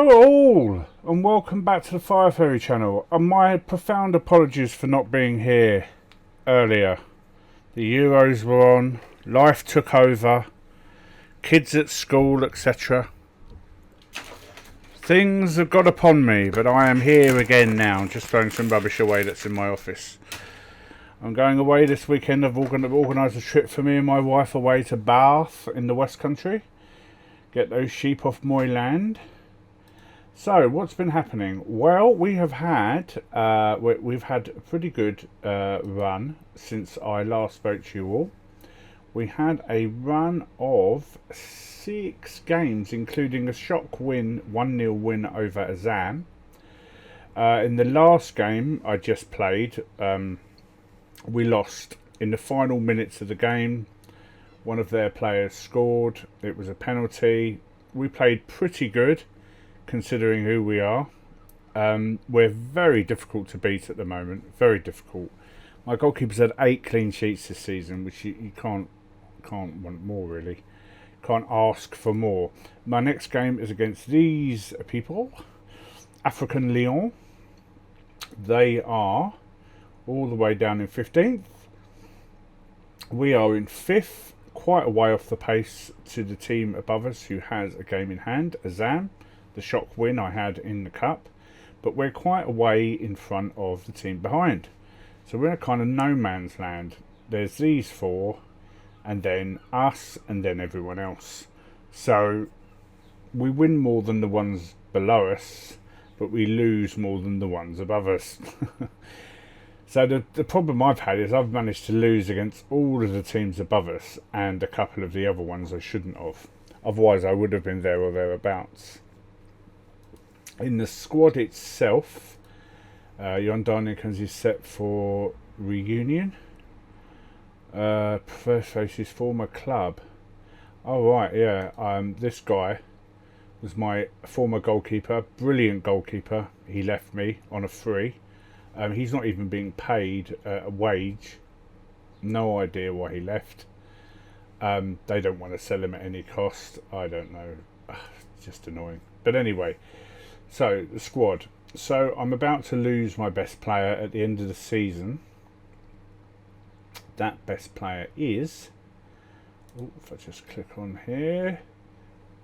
Hello all, and welcome back to the Fireferry channel. And my profound apologies for not being here earlier. The Euros were on, life took over, kids at school, etc. Things have got upon me, but I am here again now, just throwing some rubbish away that's in my office. I'm going away this weekend. I've organised a trip for me and my wife away to Bath in the West Country. Get those sheep off my land. So, what's been happening? Well, we've had a pretty good run since I last spoke to you all. We had a run of 6 games, including a shock win, 1-0 win over Azam. In the last game I just played, we lost. In the final minutes of the game, one of their players scored. It was a penalty. We played pretty good, considering who we are. We're very difficult to beat at the moment. Very difficult. My goalkeeper's had 8 clean sheets this season, which you can't want more, really. Can't ask for more. My next game is against these people, African Lyon. They are all the way down in 15th. We are in 5th, quite a way off the pace to the team above us, who has a game in hand, Azam, the shock win I had in the cup. But we're quite a way in front of the team behind. So we're in a kind of no man's land. There's these 4, and then us, and then everyone else. So we win more than the ones below us, but we lose more than the ones above us. So the problem I've had is I've managed to lose against all of the teams above us and a couple of the other ones I shouldn't have. Otherwise I would have been there or thereabouts. In the squad itself, Jon Darnikens is set for reunion. First face his former club. Oh right, yeah. This guy was my former goalkeeper, brilliant goalkeeper. He left me on a free. He's not even being paid a wage. No idea why he left. They don't want to sell him at any cost. I don't know. Just annoying. But anyway, so the squad. So I'm about to lose my best player at the end of the season. That best player is... Oh, if I just click on here.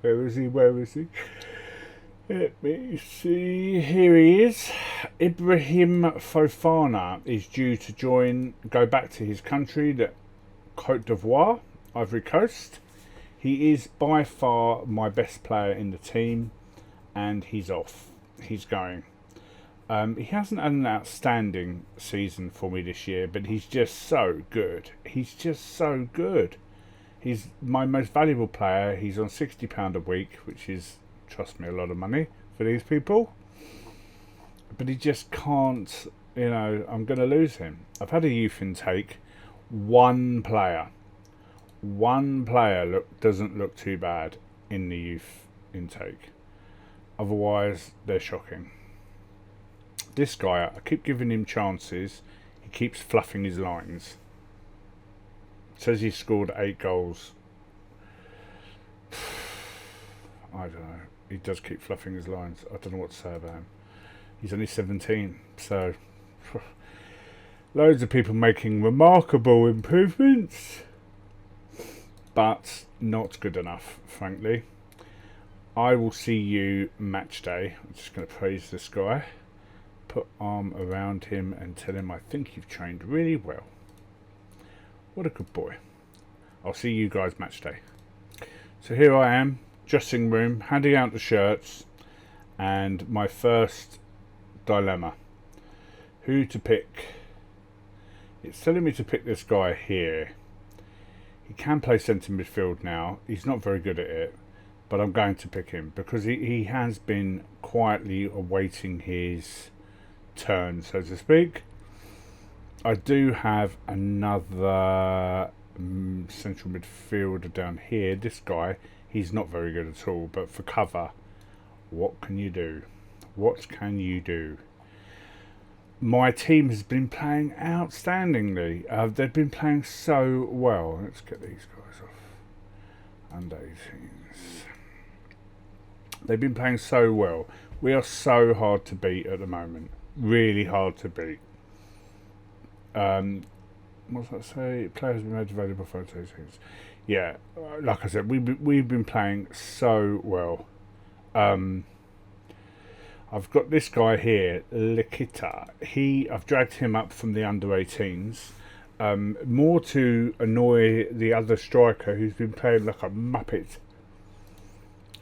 Where is he? Where is he? Let me see. Here he is. Ibrahim Fofana is due to go back to his country, the Côte d'Ivoire, Ivory Coast. He is by far my best player in the team, and he's off. He's going. He hasn't had an outstanding season for me this year, but he's just so good. He's just so good. He's my most valuable player. He's on £60 a week, which is, trust me, a lot of money for these people. But he just can't, I'm going to lose him. I've had a youth intake. One player doesn't look too bad in the youth intake. Otherwise, they're shocking. This guy, I keep giving him chances. He keeps fluffing his lines. Says he scored 8 goals. I don't know. He does keep fluffing his lines. I don't know what to say about him. He's only 17, so loads of people making remarkable improvements, but not good enough, frankly. I will see you match day. I'm just going to praise this guy. Put arm around him and tell him I think you've trained really well. What a good boy. I'll see you guys match day. So here I am, dressing room, handing out the shirts, and my first dilemma. Who to pick? It's telling me to pick this guy here. He can play centre midfield now. He's not very good at it, but I'm going to pick him because he has been quietly awaiting his turn, so to speak. I do have another central midfielder down here. This guy, he's not very good at all, but for cover, what can you do? What can you do? My team has been playing outstandingly. They've been playing so well. Let's get these guys off. Under 18s. They've been playing so well. We are so hard to beat at the moment. Really hard to beat. What's that say? Players have been made available for 2 things. Yeah, like I said, we've been playing so well. I've got this guy here, Likita. I've dragged him up from the under-18s. More to annoy the other striker who's been playing like a muppet.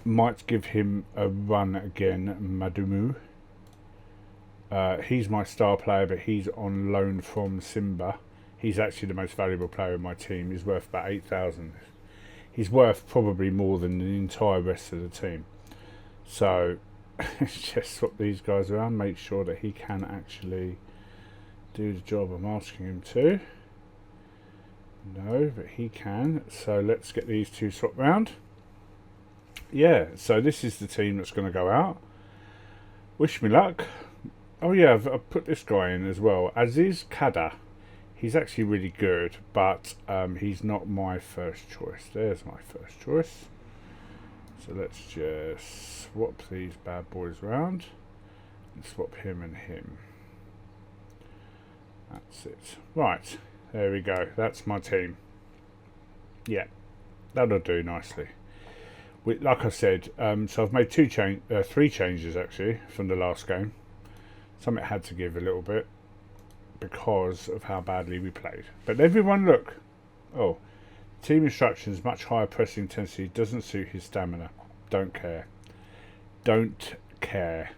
Might give him a run again, Madumu. He's my star player, but he's on loan from Simba. He's actually the most valuable player in my team. He's worth about 8,000. He's worth probably more than the entire rest of the team. So, just swap these guys around, make sure that he can actually do the job I'm asking him to. No, but he can. So let's get these two swapped round. Yeah, so this is the team that's going to go out. Wish me luck. Oh yeah, I've put this guy in as well. Aziz Kada. He's actually really good, but he's not my first choice. There's my first choice. So let's just swap these bad boys round and swap him and him. That's it. Right, there we go. That's my team. Yeah, that'll do nicely. Like I said, so I've made 3 changes actually from the last game. Something had to give a little bit because of how badly we played. But everyone look. Oh, team instructions, much higher pressing intensity, doesn't suit his stamina. Don't care. Don't care.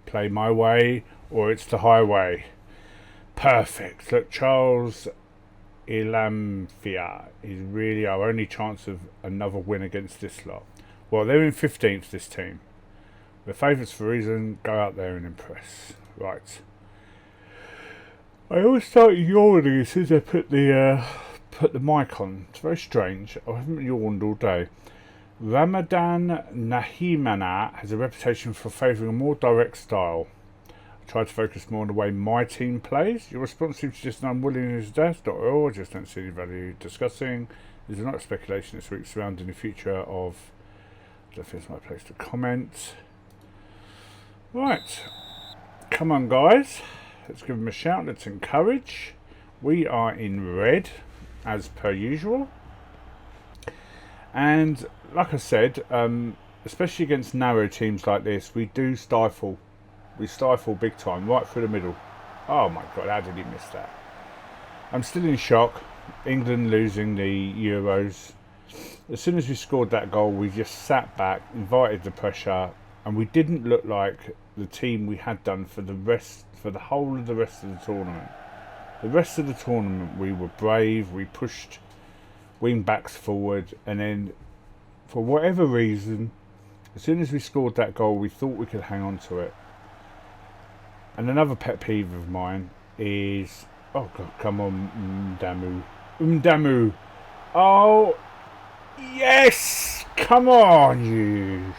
Play my way or it's the highway. Perfect. Look, Charles Ilamfia is really our only chance of another win against this lot. Well, they're in 15th, this team. We're favourites for a reason. Go out there and impress. Right. I always start yawning as soon as I put the mic on. It's very strange. I haven't yawned all day. Ramadan Nahimana has a reputation for favouring a more direct style. I try to focus more on the way my team plays. Your response seems to just an unwillingness to death. Not at all. I just don't see any value discussing. There's a lot of speculation this week surrounding the future of... I don't think it's my place to comment. Right. Come on, guys. Let's give them a shout. Let's encourage. We are in red, as per usual. And like I said, especially against narrow teams like this, we do stifle. We stifle big time, right through the middle. Oh my God, how did he miss that? I'm still in shock. England losing the Euros. As soon as we scored that goal, we just sat back, invited the pressure, and we didn't look like the team we had done for the whole of the rest of the tournament. The rest of the tournament, we were brave. We pushed wing backs forward, and then for whatever reason, as soon as we scored that goal, we thought we could hang on to it. And another pet peeve of mine is, oh God, come on, Umdamu. Oh, yes, come on, you.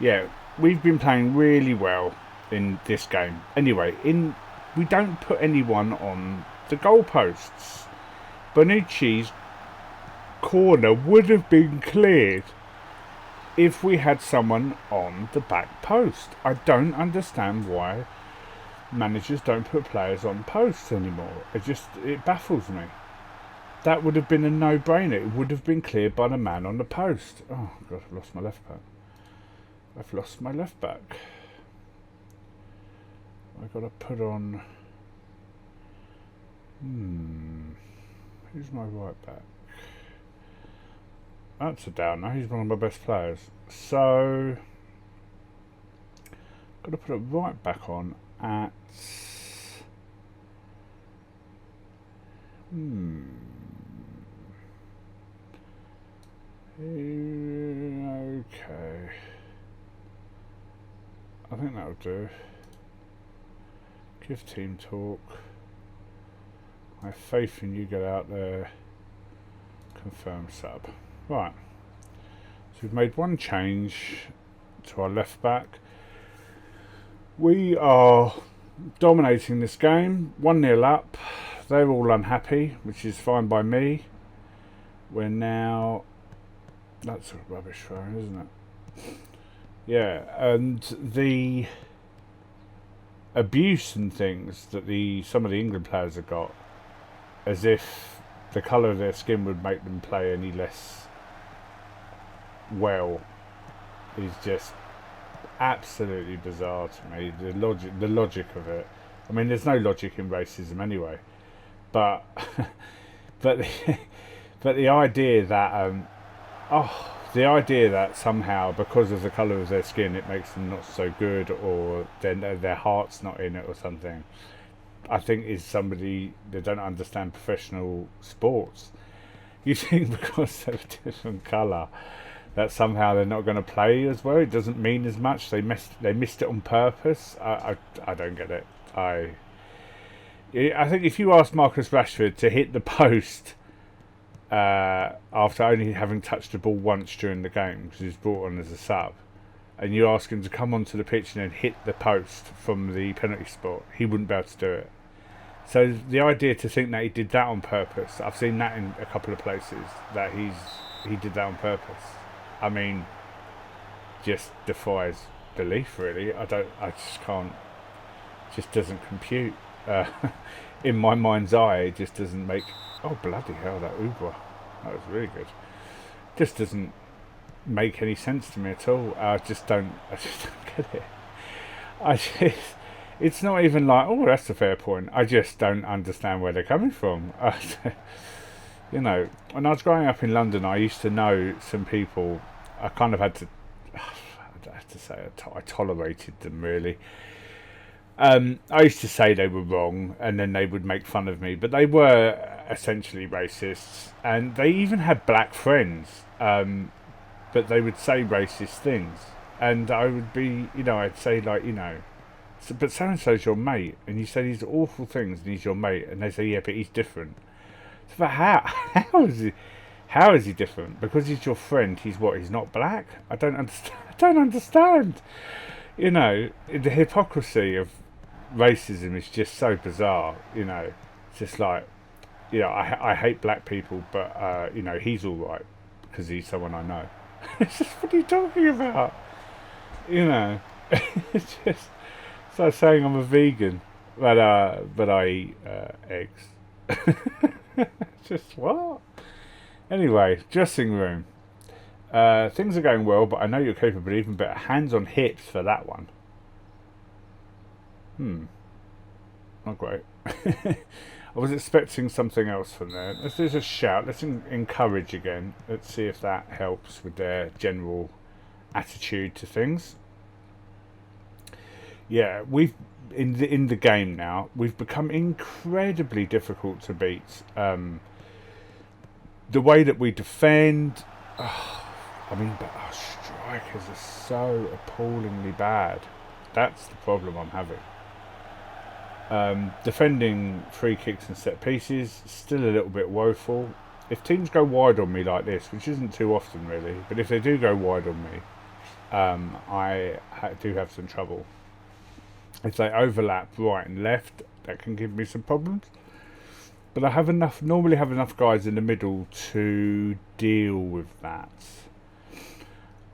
Yeah, we've been playing really well in this game. Anyway, we don't put anyone on the goalposts. Bonucci's corner would have been cleared if we had someone on the back post. I don't understand why managers don't put players on posts anymore. It baffles me. That would have been a no-brainer. It would have been cleared by the man on the post. Oh God, I've lost my left back. I've lost my left back. I've got to put on... Who's my right back? That's a downer. He's one of my best players. So... got to put a right back on at... Okay. I think that'll do. Give team talk. I have faith in you, get out there. Confirm sub. Right. So we've made one change to our left back. We are dominating this game. 1-0 up. They're all unhappy, which is fine by me. We're now... That's a rubbish throw, isn't it? Yeah, and the abuse and things that some of the England players have got, as if the colour of their skin would make them play any less well, is just absolutely bizarre to me. The logic of it. I mean, there's no logic in racism anyway, but but the, but the idea that the idea that somehow because of the colour of their skin it makes them not so good, or their heart's not in it or something, I think is somebody that don't understand professional sports. You think because they're a different colour that somehow they're not going to play as well? It doesn't mean as much. They missed it on purpose. I don't get it. I think if you ask Marcus Rashford to hit the post after only having touched the ball once during the game, because he's brought on as a sub, and you ask him to come onto the pitch and then hit the post from the penalty spot, he wouldn't be able to do it. So the idea to think that he did that on purpose, I've seen that in a couple of places, that he did that on purpose. I mean, just defies belief, really. I just can't. Just doesn't compute. In my mind's eye, it just doesn't make. Oh bloody hell! That Uber, that was really good. Just doesn't make any sense to me at all. I just don't get it. It's not even like, oh, that's a fair point. I just don't understand where they're coming from. You know, when I was growing up in London, I used to know some people. I kind of had to. I have to say, I tolerated them, really. I used to say they were wrong, and then they would make fun of me, but they were essentially racists, and they even had black friends, but they would say racist things, and I would be, I'd say like, but so and so's your mate, and you say these awful things, and he's your mate, and they say, yeah, but he's different. So, but how is he? How is he different? Because he's your friend, he's what? He's not black? I don't understand. I don't understand. The hypocrisy of racism is just so bizarre. It's just like, I hate black people, but he's all right because he's someone I know. It's just, what are you talking about? It's just, it's like saying I'm a vegan, but I eat eggs. Just what? Anyway, dressing room. Things are going well, but I know you're capable of even better. Hands on hips for that one. Not great. I was expecting something else from there. Let's do a shout. Let's encourage again. Let's see if that helps with their general attitude to things. Yeah, we've in the game now. We've become incredibly difficult to beat. The way that we defend, but our strikers are so appallingly bad. That's the problem I'm having. Defending free kicks and set pieces, still a little bit woeful. If teams go wide on me like this, which isn't too often really, but if they do go wide on me, I do have some trouble. If they overlap right and left, that can give me some problems. But I normally have enough guys in the middle to deal with that.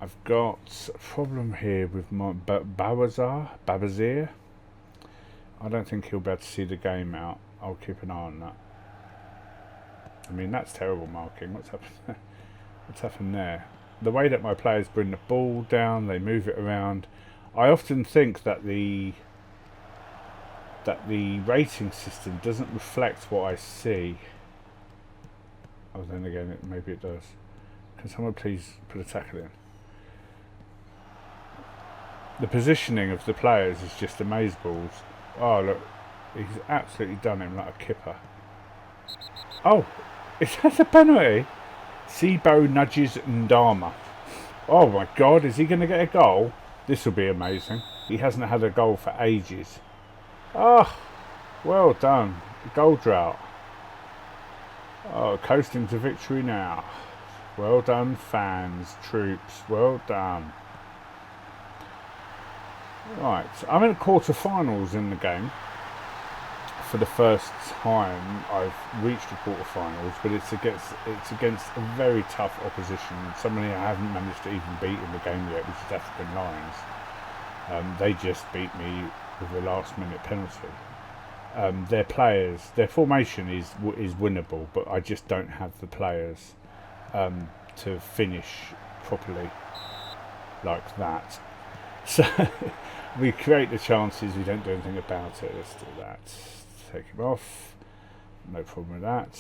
I've got a problem here with my Babazir. I don't think he'll be able to see the game out. I'll keep an eye on that. I mean, that's terrible marking. What's happened there? What's happened there? The way that my players bring the ball down, they move it around. I often think that the rating system doesn't reflect what I see. Oh, then again, maybe it does. Can someone please put a tackle in? The positioning of the players is just amazeballs. Oh, look. He's absolutely done him like a kipper. Oh, is that a penalty? Sibo nudges Ndama. Oh my God, is he going to get a goal? This will be amazing. He hasn't had a goal for ages. Oh, well done. Goal drought. Oh, coasting to victory now. Well done, fans, troops. Well done. Right, I'm in the quarterfinals in the game. for the first time I've reached the quarterfinals, but it's against a very tough opposition. Somebody I haven't managed to even beat in the game yet, which is African Lions. They just beat me with a last-minute penalty. Their players, their formation is winnable, but I just don't have the players to finish properly like that. So we create the chances, we don't do anything about it. Let's do that. Take him off. No problem with that.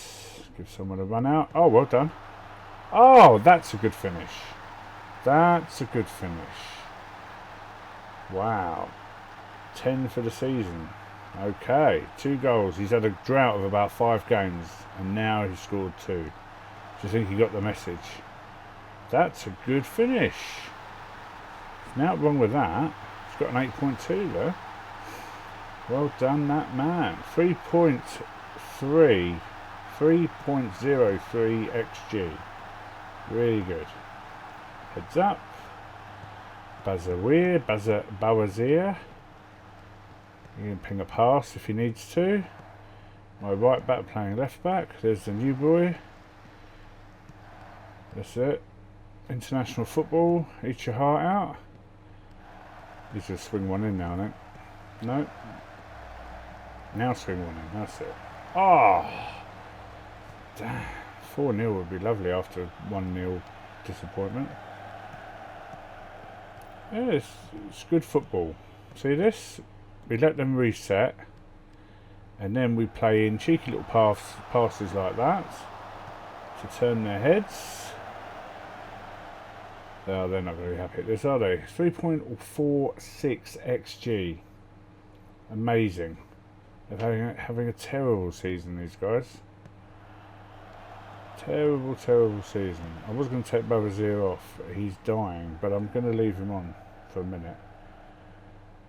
Give someone a run out. Oh, well done. Oh, that's a good finish. That's a good finish. Wow. 10 for the season. Okay, 2 goals. He's had a drought of about 5 games, and now he's scored 2. Do you think he got the message? That's a good finish. Now wrong with that. He's got an 8.2 there. Well done, that man. 3.03 XG. Really good. Heads up. Bawazir. You can ping a pass if he needs to. My right back playing left back. There's the new boy. That's it. International football. Eat your heart out. He's just swing one in now, I think. No. Now swing one in. That's it. Oh! Damn. 4-0 would be lovely after 1-0 disappointment. Yeah, it's good football. See this? We let them reset, and then we play in cheeky little passes like that to turn their heads. Oh, they're not very happy at this, are they? 3.46 XG. Amazing. They're having a terrible season, these guys. Terrible season. I was going to take Bawazir off. He's dying, but I'm going to leave him on for a minute.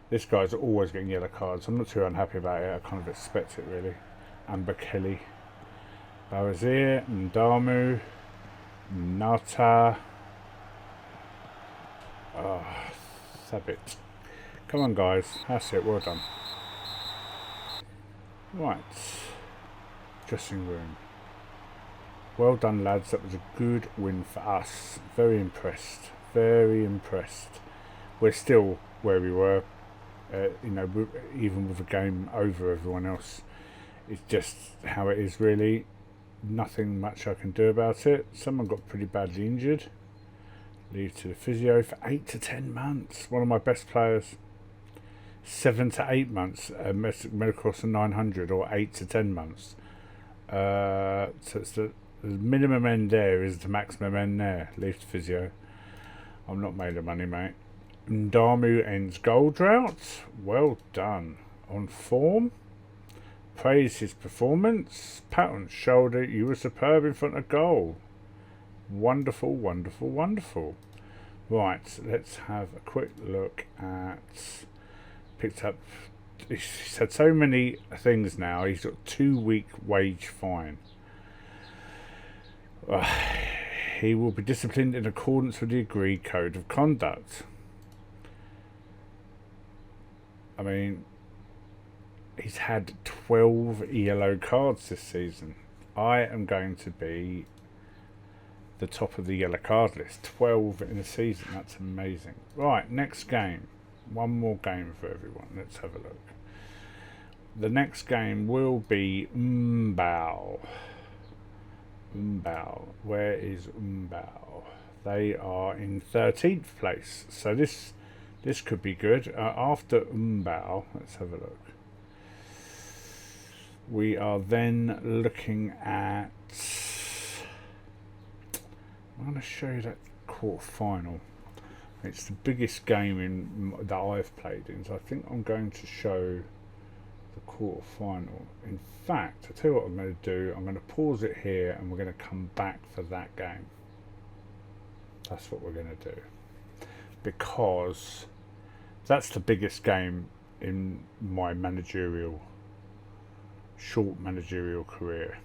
This guy's always getting yellow cards. I'm not too unhappy about it. I kind of expect it, really. Amber Kelly. Bawazir, Ndamu, Nata. Oh, Sabit. Come on, guys. That's it. Well done. Right. Dressing room. Well done, lads. That was a good win for us. Very impressed. Very impressed. We're still where we were. Even with the game over everyone else, it's just how it is, really. Nothing much I can do about it. Someone got pretty badly injured. Leave to the physio for 8 to 10 months. One of my best players. 7 to 8 months. Medical cost of 900, or 8 to 10 months. So it's the minimum end there is the maximum end there. Leave to physio. I'm not made of money, mate. Ndamu ends goal drought. Well done. On form. Praise his performance. Pat on shoulder. You were superb in front of goal. Wonderful, wonderful, wonderful. Right, let's have a quick look at... Picked up... He's had so many things now. He's got 2-week wage fine. He will be disciplined in accordance with the agreed code of conduct. I mean, he's had 12 yellow cards this season. I am going to be the top of the yellow card list. 12 in a season. That's amazing. Right, next game. One more game for everyone. Let's have a look. The next game will be Mbao. Where is Mbao? They are in 13th place. So this could be good. After Mbao, let's have a look. We are then looking at... I'm going to show you that quarter-final. It's the biggest game that I've played in, so I think I'm going to show the quarter-final. In fact, I'll tell you what I'm going to do. I'm going to pause it here, and we're going to come back for that game. That's what we're going to do. Because that's the biggest game in my short managerial career.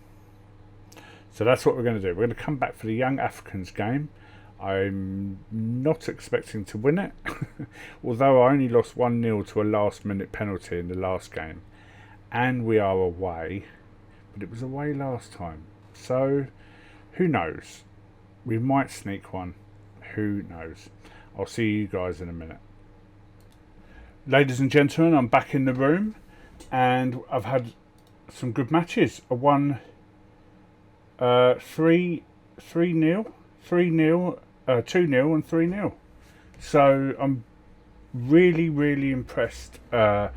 So that's what we're going to do. We're going to come back for the Young Africans game. I'm not expecting to win it, although I only lost 1-0 to a last-minute penalty in the last game. and we are away, but it was away last time. So, who knows? We might sneak one. Who knows? I'll see you guys in a minute. Ladies and gentlemen, I'm back in the room, and I've had some good matches. I won 3-0, 2-0 and 3-0. So I'm really impressed. So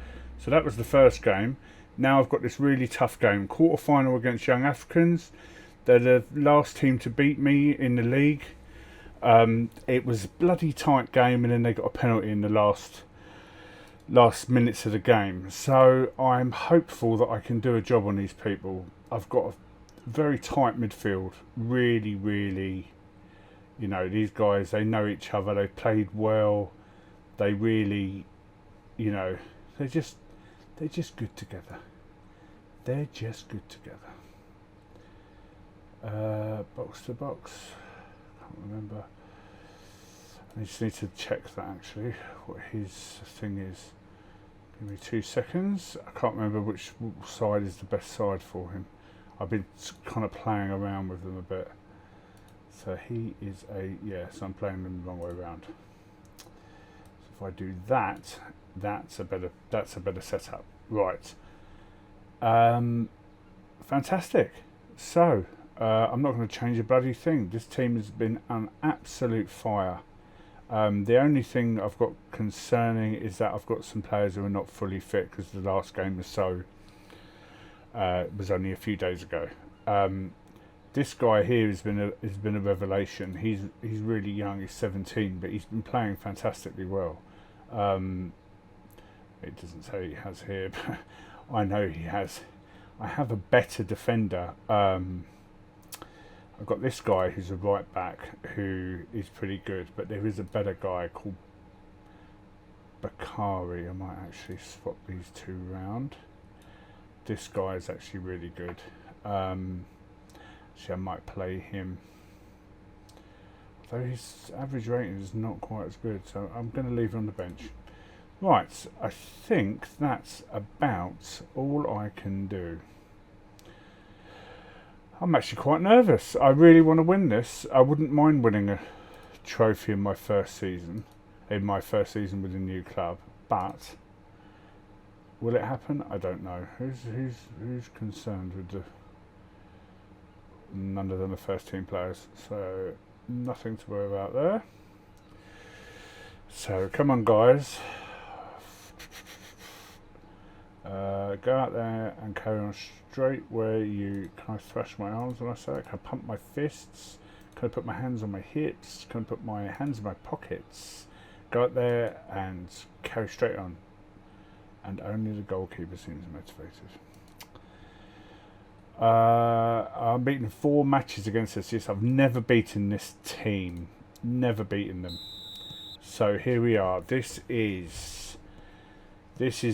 that was the first game. Now I've got this really tough game. Quarter-final against Young Africans. They're the last team to beat me in the league. It was a bloody tight game, and then they got a penalty in the last minutes of the game. So I'm hopeful that I can do a job on these people. I've got a very tight midfield. Really, you know, these guys, they know each other. They've played well. They really, you know, they're just good together. They're just good together. Box to box. Can't remember. I just need to check that actually, what his thing is. Give me 2 seconds. I can't remember which side is the best side for him. I've been kind of playing around with them a bit. So he is so I'm playing them the wrong way around. So if I do that, that's a better setup. Right. Fantastic. So I'm not going to change a bloody thing. This team has been an absolute fire. The only thing I've got concerning is that I've got some players who are not fully fit because the last game was only a few days ago. This guy here has been a revelation. He's really young. He's 17, but he's been playing fantastically well. It doesn't say he has here, but I know he has. I have a better defender. I've got this guy who's a right back who is pretty good, but there is a better guy called Bakari. I might actually swap these two round. This guy is actually really good. Actually, I might play him. Though his average rating is not quite as good, so I'm going to leave him on the bench. Right, I think that's about all I can do. I'm actually quite nervous. I really want to win this. I wouldn't mind winning a trophy in my first season with a new club, but will it happen? I don't know. Who's concerned with none of them are first team players, so nothing to worry about there. So come on, guys. Go out there and carry on straight where you... Can I thrash my arms when I say it? Can I pump my fists? Can I put my hands on my hips? Can I put my hands in my pockets? Go out there and carry straight on. And only the goalkeeper seems motivated. I'm beaten 4 matches against this. Yes, I've never beaten this team. Never beaten them. So here we are. This is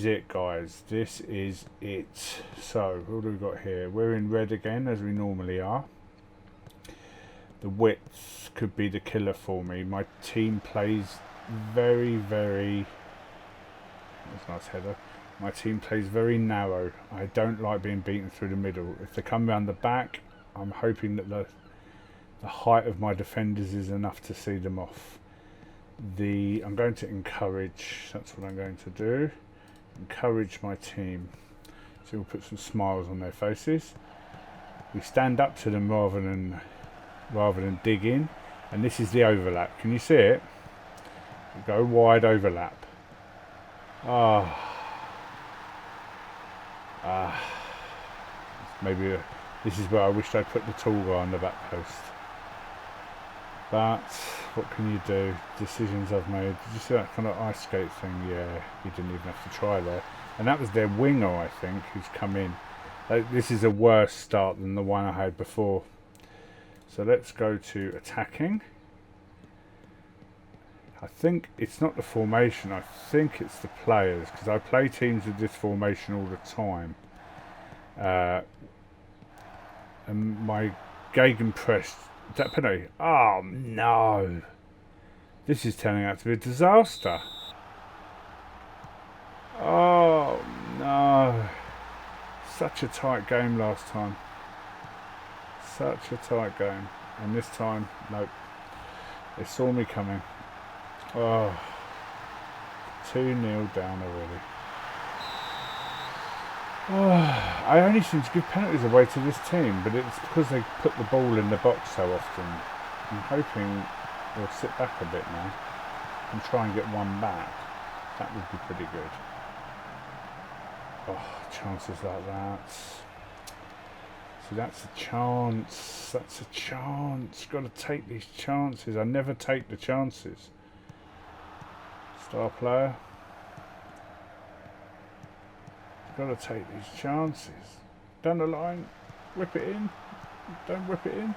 it, guys. This is it. So what do we got here? We're in red again, as we normally are. The width could be the killer for me. My team plays very... That's a nice header. My team plays very narrow. I don't like being beaten through the middle. If they come around the back, I'm hoping that the height of my defenders is enough to see them off. I'm going to encourage. That's what I'm going to do. Encourage my team. So we'll put some smiles on their faces. We stand up to them rather than dig in. And this is the overlap. Can you see it? We go wide overlap. Maybe this is where I wished I'd put the tall guy on the back post. But what can you do? Decisions I've made. Did you see that kind of ice skate thing? Yeah, you didn't even have to try there. And that was their winger, I think, who's come in. This is a worse start than the one I had before. So let's go to attacking. I think it's not the formation. I think it's the players, because I play teams with this formation all the time. And my gegenpress... Is that penalty? Oh no! This is turning out to be a disaster. Oh no! such a tight game last time. Such a tight game. And this time, nope. They saw me coming. Oh, 2-0 down already. Oh, I only seem to give penalties away to this team, but it's because they put the ball in the box so often. I'm hoping they'll sit back a bit now and try and get one back. That would be pretty good. Oh, chances like that. See, that's a chance. That's a chance. Got to take these chances. I never take the chances. Star player. Got to take these chances. Down the line. Whip it in. Don't whip it in.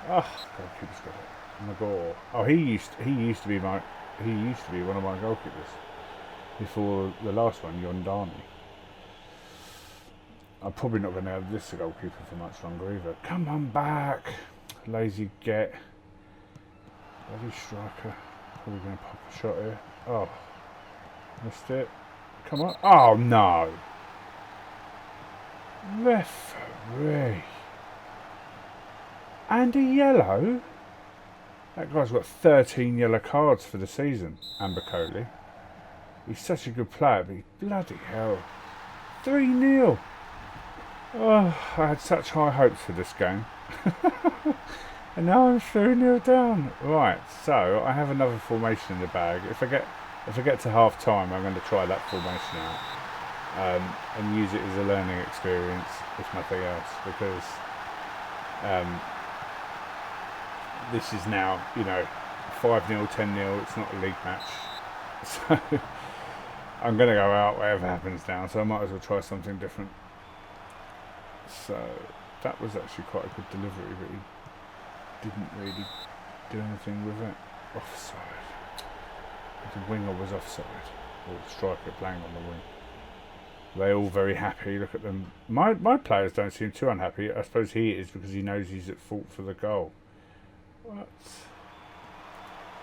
Oh, goalkeeper's got it. Magor. Oh, he used to be one of my goalkeepers before the last one, Yondani. I'm probably not going to have this goalkeeper for much longer either. Come on back, lazy get. Bloody striker. Probably going to pop a shot here. Oh, missed it. Come on. Oh no. Referee. And a yellow. That guy's got 13 yellow cards for the season, Ambacoli. He's such a good player, but bloody hell. 3-0. Oh, I had such high hopes for this game. And now I'm 3-0 down. Right, so I have another formation in the bag. If I get to half time, I'm going to try that formation out. And use it as a learning experience, if nothing else, because this is now, 5-0, 10-0, it's not a league match. So I'm going to go out whatever happens now, so I might as well try something different. So that was actually quite a good delivery, but he didn't really do anything with it. Offside. The winger was offside, or the striker playing on the wing. They're all very happy. Look at them. My players don't seem too unhappy. I suppose he is because he knows he's at fault for the goal. What?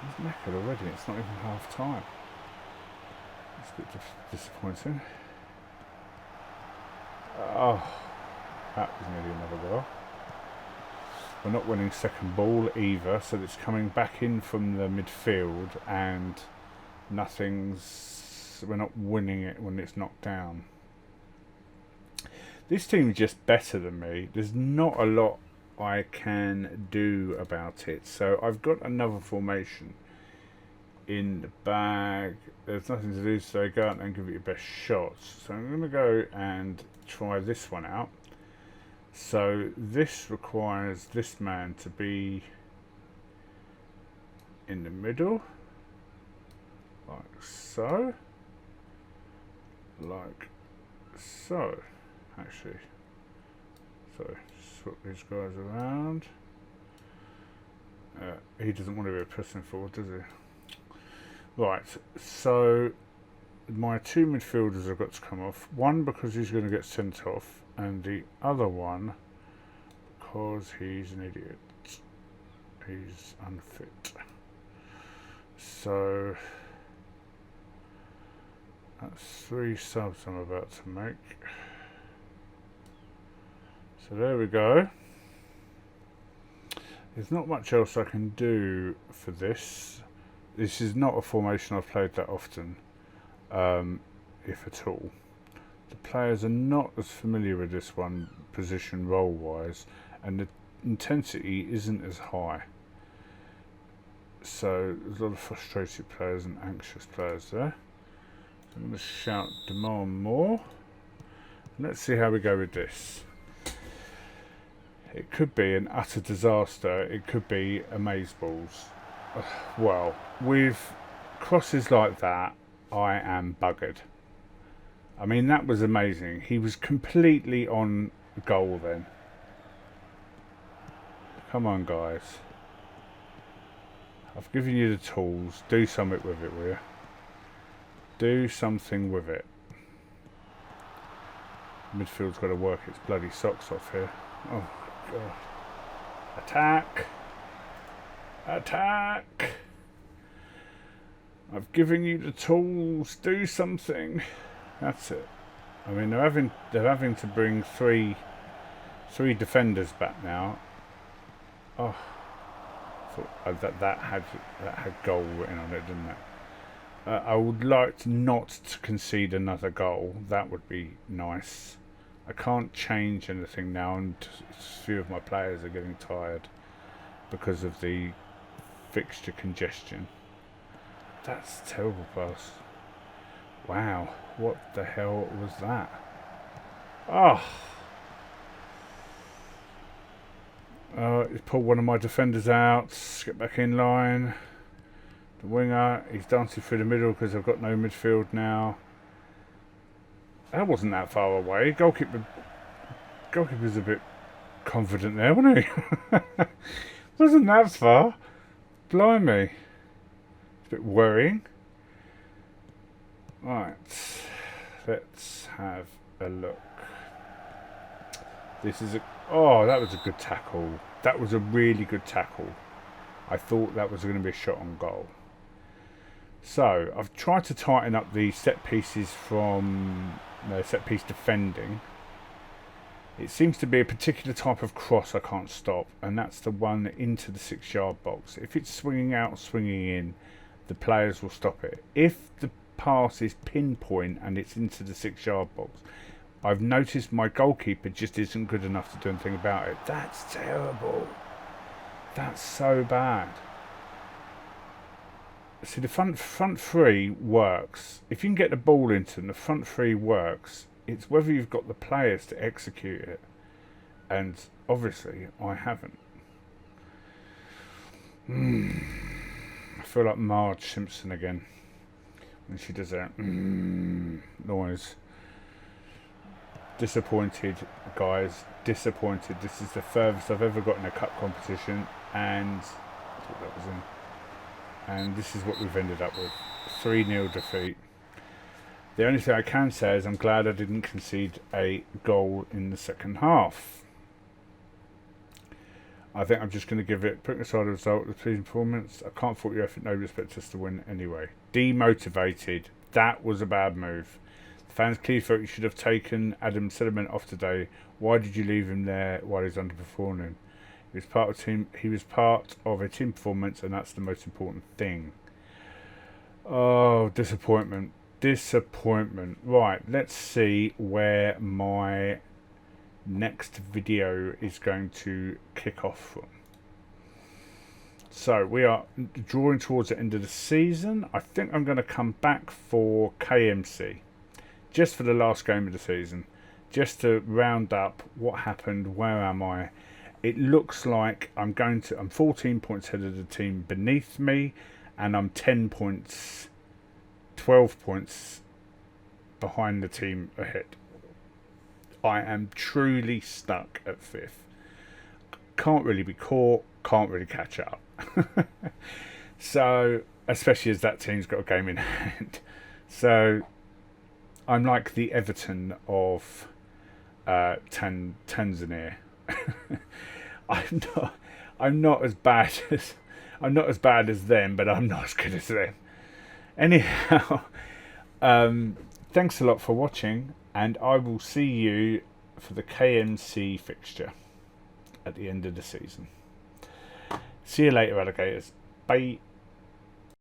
He's knackered already. It's not even half time. It's a bit disappointing. Oh, that was nearly another goal. We're not winning second ball either, so it's coming back in from the midfield and we're not winning it when it's knocked down. This team is just better than me. There's not a lot I can do about it. So I've got another formation in the bag. There's nothing to do, so go out and give it your best shots. So I'm going to go and try this one out. So this requires this man to be in the middle, like so, like so. Actually, so swap these guys around. He doesn't want to be pressing forward, does he? Right, so my two midfielders have got to come off. One because he's going to get sent off, and the other one because he's an idiot. He's unfit. So that's 3 subs I'm about to make. So there we go. There's not much else I can do for this. This is not a formation I've played that often, if at all. The players are not as familiar with this one, position role-wise, and the intensity isn't as high. So there's a lot of frustrated players and anxious players there. So I'm going to shout demand more. Let's see how we go with this. It could be an utter disaster. It could be amazeballs. Well, with crosses like that, I am buggered. I mean, that was amazing. He was completely on goal then. Come on, guys. I've given you the tools. Do something with it, will you? Do something with it. Midfield's got to work its bloody socks off here. Oh, God. Attack! Attack! I've given you the tools. Do something. That's it. I mean, they're having to bring three defenders back now. Oh, that had goal written on it, didn't it? I would like not to concede another goal. That would be nice. I can't change anything now, and a few of my players are getting tired because of the fixture congestion. That's a terrible pass. Wow, what the hell was that? Oh! He's pulled one of my defenders out. Get back in line. The winger, he's dancing through the middle because I've got no midfield now. That wasn't that far away. Goalkeeper's a bit confident there, wasn't he? Wasn't that far. Blimey. It's a bit worrying. Right. Let's have a look. This is oh, that was a good tackle. That was a really good tackle. I thought that was going to be a shot on goal. So, I've tried to tighten up the set pieces from set piece defending. It seems to be a particular type of cross I can't stop, and that's the one into the 6-yard box. If it's swinging out or swinging in, the players will stop it. If the pass is pinpoint and it's into the 6-yard box, I've noticed my goalkeeper just isn't good enough to do anything about it. That's terrible. That's so bad. See, the front three works. If you can get the ball into them, the front three works. It's whether you've got the players to execute it. And obviously, I haven't. I feel like Marge Simpson again when she does that noise. Disappointed, guys. Disappointed. This is the furthest I've ever got in a cup competition, and I thought that was in. And this is what we've ended up with. 3-0 defeat. The only thing I can say is I'm glad I didn't concede a goal in the second half. I think I'm just going to give it, putting aside the result of the pleasing performance, I can't fault your effort, nobody expects us to win anyway. Demotivated. That was a bad move. The fans clearly felt you should have taken Adam Sediment off today. Why did you leave him there while he's underperforming? He was part of a team performance, and that's the most important thing. Oh, disappointment. Disappointment. Right, let's see where my next video is going to kick off from. So, we are drawing towards the end of the season. I think I'm going to come back for KMC. Just for the last game of the season. Just to round up what happened, where am I. It looks like I'm 14 points ahead of the team beneath me, and I'm 10 points, 12 points behind the team ahead. I am truly stuck at 5th. Can't really be caught, can't really catch up. So, especially as that team's got a game in hand. So, I'm like the Everton of Tanzania. I'm not as bad as them, but I'm not as good as them. Anyhow, thanks a lot for watching, and I will see you for the KMC fixture at the end of the season. See you later, alligators. Bye.